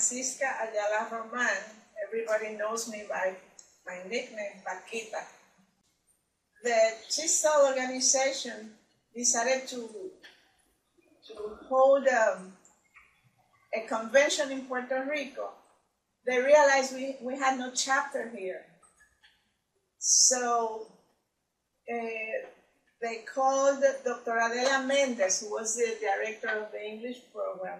Francisca Ayala Roman. Everybody knows me by my nickname, Paquita. The PRTESOL organization decided to hold a convention in Puerto Rico. They realized we had no chapter here. So they called Dr. Adela Mendez, who was the director of the English program,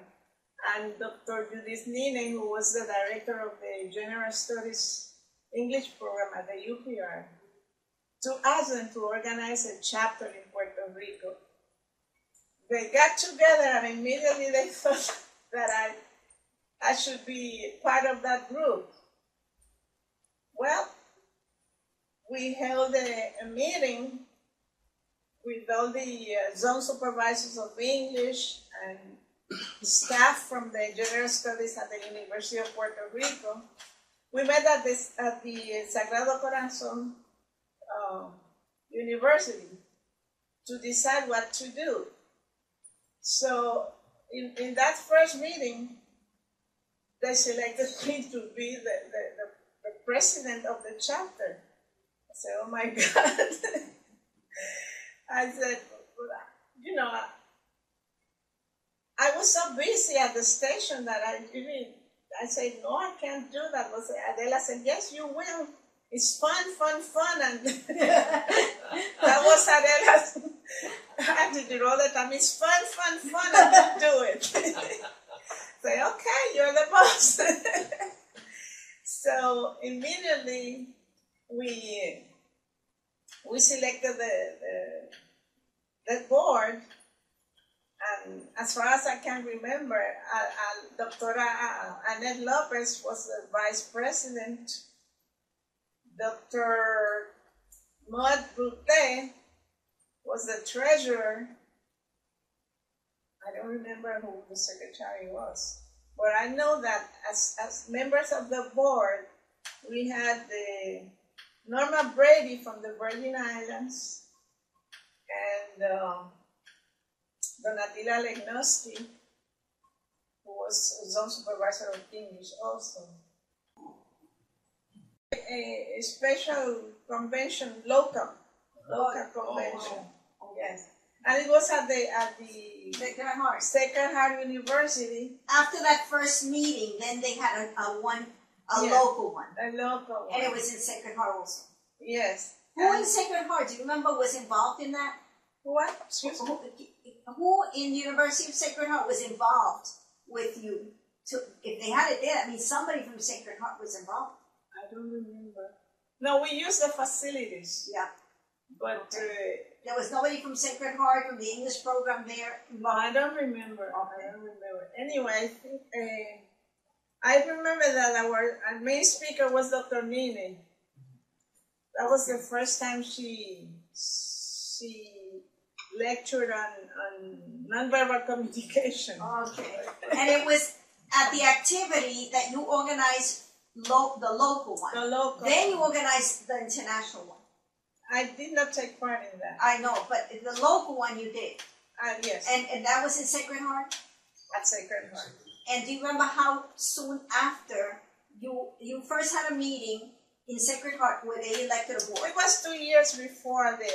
and Dr. Judith Nine, who was the director of the General Studies English program at the UPR, to ask them to organize a chapter in Puerto Rico. They got together and immediately they thought that I should be part of that group. Well, we held a meeting with all the zone supervisors of English and staff from the General Studies at the University of Puerto Rico. We met at the Sagrado Corazon University to decide what to do. So in that first meeting, they selected me to be the president of the chapter. I said, oh my God. I said, you know, I was so busy at the station that I said, no, I can't do that. Adela said, yes, you will. It's fun. And that was Adela's attitude all the time. It's fun, and you do it. Say, okay, you're the boss. So immediately we selected the board, and as far as I can remember, Dr. Annette Lopez was the vice president. Dr. Maud Brute was the treasurer. I don't remember who the secretary was, but I know that as members of the board, we had Norma Brady from the Virgin Islands and Donatilla Legnoski, who was zone supervisor of English also. A special convention, local convention, yes. And it was at the Sacred Heart University. After that first meeting, then they had a Yeah, local one. A local one. And it was in Sacred Heart also. Yes. Who in Sacred Heart, do you remember, was involved in that? What? Excuse me? Who in the University of Sacred Heart was involved with you? If they had it there, that means somebody from Sacred Heart was involved. I don't remember. No, we used the facilities. Yeah. But there was nobody from Sacred Heart, from the English program there involved? I don't remember. Okay. I don't remember. Anyway, I think I remember that our main speaker was Dr. Nine. That was the first time she lectured on nonverbal communication. Okay. And it was at the activity that you organized the local one. The local. Then you organized the international one. I did not take part in that. I know, but the local one you did. Yes. And that was in Sacred Heart? At Sacred Heart. And do you remember how soon after you first had a meeting in Sacred Heart where they elected a board? It was 2 years before the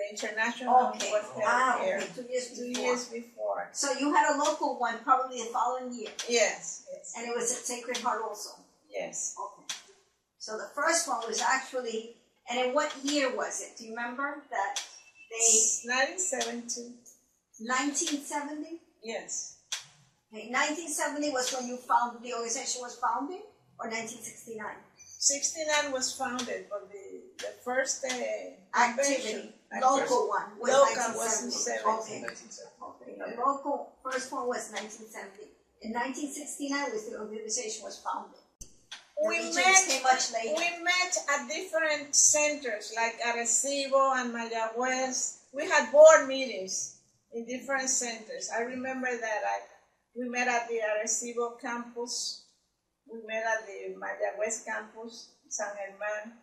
international was held here. Okay, 2 years before. 2 years before. So you had a local one probably the following year. Yes. And it was at Sacred Heart also. Yes. Okay. So the first one was actually, and in what year was it? Do you remember that they? 1970. 1970? Yes. Okay, 1970 was when the organization was founded, or 1969? 69 was founded, but the first Activity, local one was local 1970. was Okay. in 70. Okay. The local first one was 1970. In 1969 was the organization was founded. We met at different centers, like Arecibo and Mayagüez. We had board meetings in different centers. I remember that we met at the Arecibo campus. We met at the Mayagüez campus, San Germán.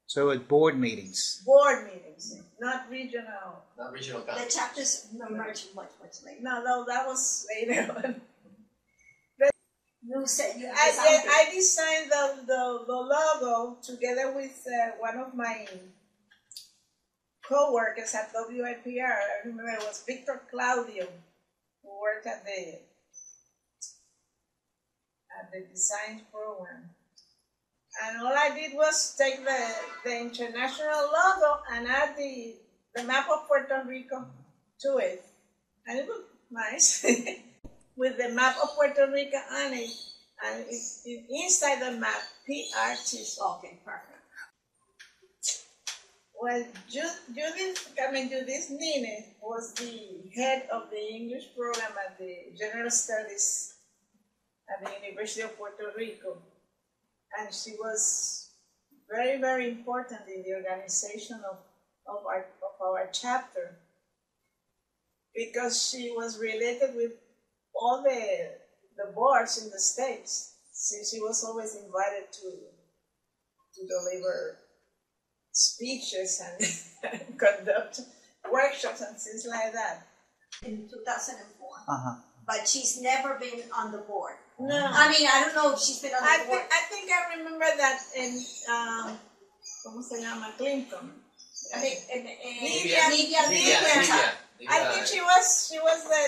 So at board meetings. Board meetings, not regional. Not regional The campus. chapters emerged much later. No, that was later on. You said you I designed it. I designed the logo together with one of my co-workers at WIPR. I remember it was Victor Claudio, who worked at the design program. And all I did was take the international logo and add the map of Puerto Rico to it. And it looked nice. With the map of Puerto Rico on it. And inside the map, PRTESOL. Okay, perfect. Well, Judith Nine was the head of the English program at the General Studies at the University of Puerto Rico. And she was very, very important in the organization of our chapter, because she was related with all the boards in the States. She was always invited to deliver speeches and conduct workshops and things like that. In 2004. Uh-huh. But she's never been on the board. No. I mean, I don't know if she's been on the board. I think I remember that in, ¿cómo se llama? Clinton. I mean, Livia. I think she was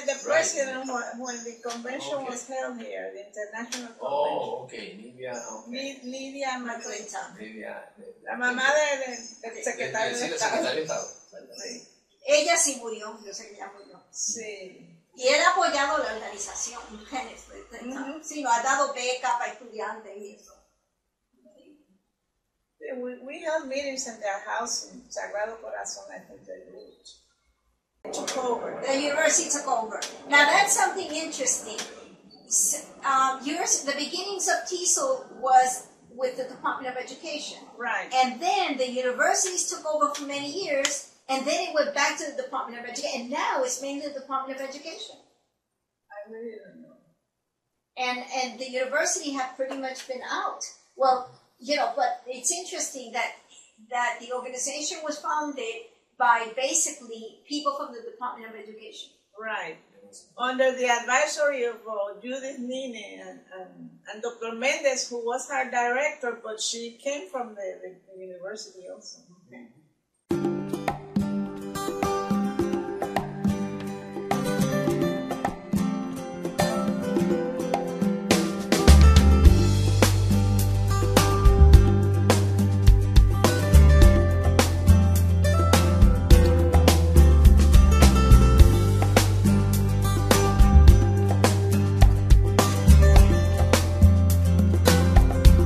the president when the convention was held here, the international convention. Oh, okay, Livia, okay. Livia McClinton. Livia. La mamá del secretario de Estado. Sí. Ella sí murió, yo sé que ella murió. Sí. Y él ha apoyado la organización, sí, nos ha dado beca para estudiantes y eso. We held meetings in their house in Sagrado Corazon, I think they took over. The university took over. Now that's something interesting. The beginnings of TESOL was with the Department of Education. Right. And then the universities took over for many years, and then it went back to the Department of Education, and now it's mainly the Department of Education. I really don't know. And the university have pretty much been out. Well, you know, but it's interesting that the organization was founded by basically people from the Department of Education. Right. Under the advisory of Judith Nine and Dr. Mendez, who was her director, but she came from the university also.